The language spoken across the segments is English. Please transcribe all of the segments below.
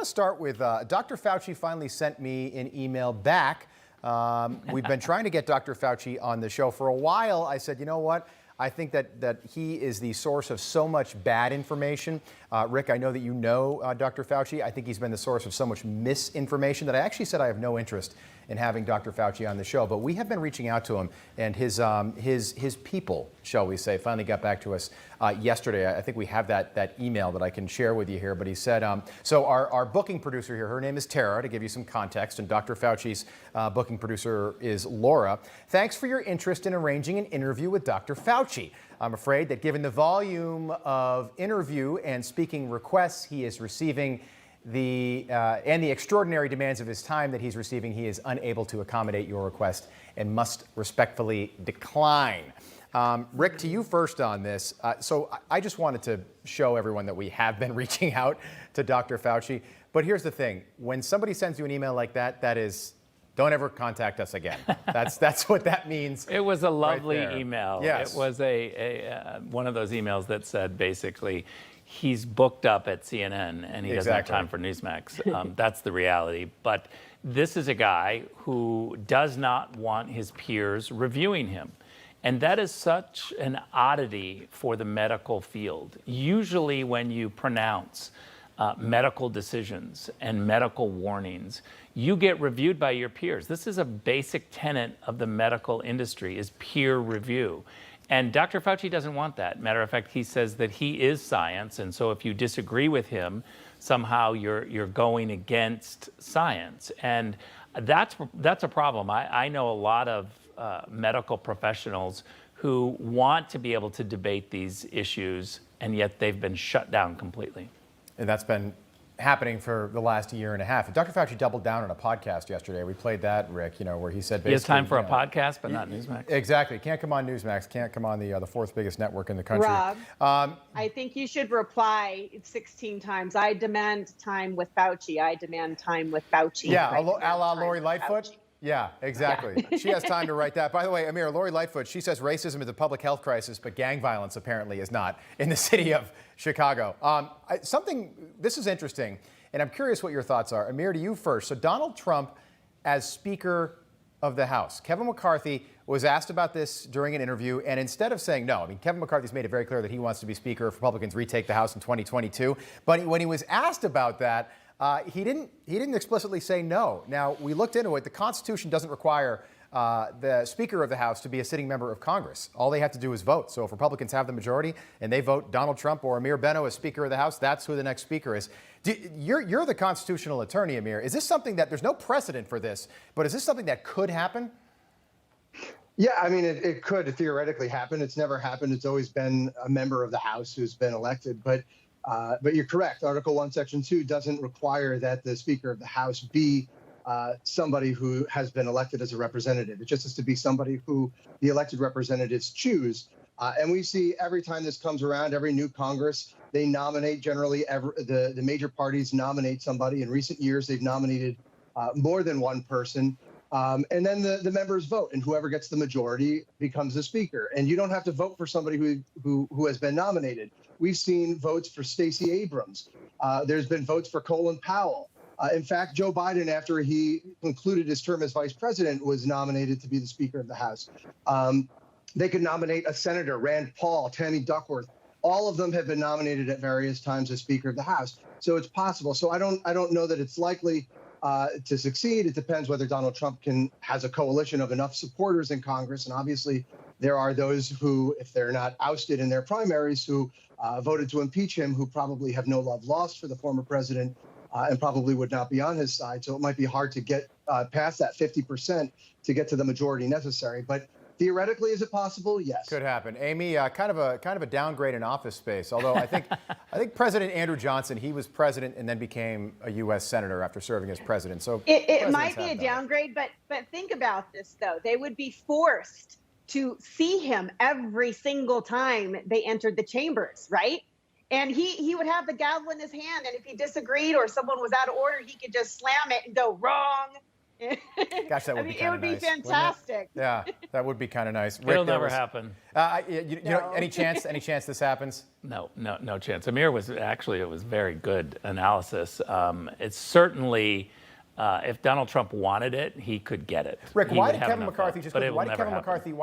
to start with Dr. Fauci finally sent me an email back. We've been trying to get Dr. Fauci on the show for a while. I said, you know what? I think that he is the source of so much bad information. Rick, I know that you know Dr. Fauci. I think he's been the source of so much misinformation that I actually said I have no interest in having Dr. Fauci on the show. But we have been reaching out to him, and his people, shall we say, finally got back to us yesterday. I think we have that email that I can share with you here. But he said, so our booking producer here, her name is Tara, to give you some context, and Dr. Fauci's booking producer is Laura. Thanks for your interest in arranging an interview with Dr. Fauci. I'm afraid that given the volume of interview and speaking requests he is receiving, and the extraordinary demands of his time that he's receiving, he is unable to accommodate your request and must respectfully decline. Rick, to you first on this. So I just wanted to show everyone that we have been reaching out to Dr. Fauci. But here's the thing. When somebody sends you an email like that, that is, don't ever contact us again. That's what that means. It was a lovely email. Yes. It was one of those emails that said basically, he's booked up at CNN and he doesn't have time for Newsmax. That's the reality. But this is a guy who does not want his peers reviewing him. And that is such an oddity for the medical field. Usually when you pronounce medical decisions and medical warnings, you get reviewed by your peers. This is a basic tenet of the medical industry, is peer review. And Dr. Fauci doesn't want that. Matter of fact, he says that he is science, and so if you disagree with him, somehow you're going against science. And that's a problem. I know a lot of medical professionals who want to be able to debate these issues, and yet they've been shut down completely. And that's been happening for the last year and a half. Dr. Fauci doubled down on a podcast yesterday. We played that, Rick, where he said basically... He has time for a podcast, but not Newsmax. Exactly. Can't come on Newsmax. Can't come on the fourth biggest network in the country. Rob, I think you should reply 16 times. I demand time with Fauci. I demand time with Fauci. Yeah, a la Lori Lightfoot. Yeah, exactly. Yeah. She has time to write that. By the way, Amir, Lori Lightfoot, she says racism is a public health crisis, but gang violence apparently is not in the city of Chicago. This is interesting, and I'm curious what your thoughts are. Amir, to you first. So Donald Trump as Speaker of the House. Kevin McCarthy was asked about this during an interview, and instead of saying no, Kevin McCarthy's made it very clear that he wants to be Speaker if Republicans retake the House in 2022. But when he was asked about that, he didn't explicitly say no. Now, we looked into it. The Constitution doesn't require the Speaker of the House to be a sitting member of Congress. All they have to do is vote. So if Republicans have the majority and they vote Donald Trump or Amir Benno as Speaker of the House, that's who the next Speaker is. You're the constitutional attorney, Amir. Is this something that, there's no precedent for this, but is this something that could happen? Yeah, it could theoretically happen. It's never happened. It's always been a member of the House who's been elected. But you're correct. Article 1, Section 2 doesn't require that the Speaker of the House be somebody who has been elected as a representative. It just has to be somebody who the elected representatives choose. And we see every time this comes around, every new Congress, they nominate generally, the major parties nominate somebody. In recent years, they've nominated more than one person. And then the members vote, and whoever gets the majority becomes the Speaker. And you don't have to vote for somebody who has been nominated. We've seen votes for Stacey Abrams. There's been votes for Colin Powell. In fact, Joe Biden, after he concluded his term as vice president, was nominated to be the Speaker of the House. They could nominate a senator, Rand Paul, Tammy Duckworth. All of them have been nominated at various times as Speaker of the House. So it's possible. So I don't know that it's likely to succeed. It depends whether Donald Trump has a coalition of enough supporters in Congress. And obviously, there are those who, if they're not ousted in their primaries, who voted to impeach him, who probably have no love lost for the former president and probably would not be on his side. So it might be hard to get past that 50% to get to the majority necessary. But theoretically, is it possible? Yes. Could happen. Amy, kind of a downgrade in office space. Although I think President Andrew Johnson, he was president and then became a U.S. senator after serving as president. So it might be a downgrade, but think about this though. They would be forced to see him every single time they entered the chambers, right? And he would have the gavel in his hand, and if he disagreed or someone was out of order, he could just slam it and go wrong. Gosh, that would I mean, be it kind would of be nice. wouldn't it? fantastic. Yeah, that would be kind of nice. It'll Rick, there never was- happen. you know, any chance this happens? No chance. Amir was actually, it was very good analysis. It's certainly, if Donald Trump wanted it, he could get it. Rick, He why would did have Kevin enough McCarthy votes, just? but it will Why did never Kevin happen. McCarthy?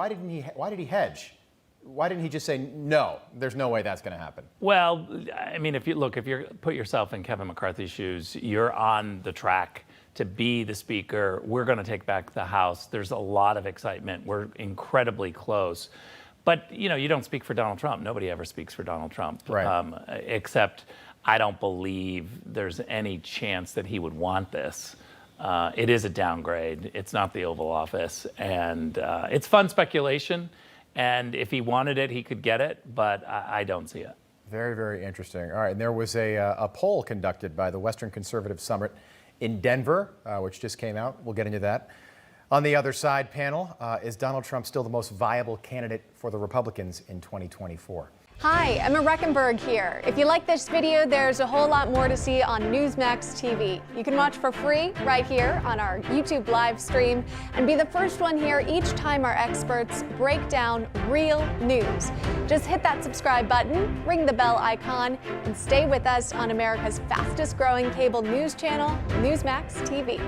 Why did he hedge? Why didn't he just say no? There's no way that's going to happen. Well, I mean, if you put yourself in Kevin McCarthy's shoes, you're on the track to be the speaker. We're going to take back the House. There's a lot of excitement. We're incredibly close. But, you don't speak for Donald Trump. Nobody ever speaks for Donald Trump. Right. Except I don't believe there's any chance that he would want this. It is a downgrade. It's not the Oval Office. And it's fun speculation. And if he wanted it, he could get it. But I don't see it. Very, very interesting. All right, and there was a poll conducted by the Western Conservative Summit in Denver, which just came out. We'll get into that. On the other side panel, is Donald Trump still the most viable candidate for the Republicans in 2024? Hi, Emma Reckenberg here. If you like this video, there's a whole lot more to see on Newsmax TV. You can watch for free right here on our YouTube live stream and be the first one here each time our experts break down real news. Just hit that subscribe button, ring the bell icon, and stay with us on America's fastest growing cable news channel, Newsmax TV.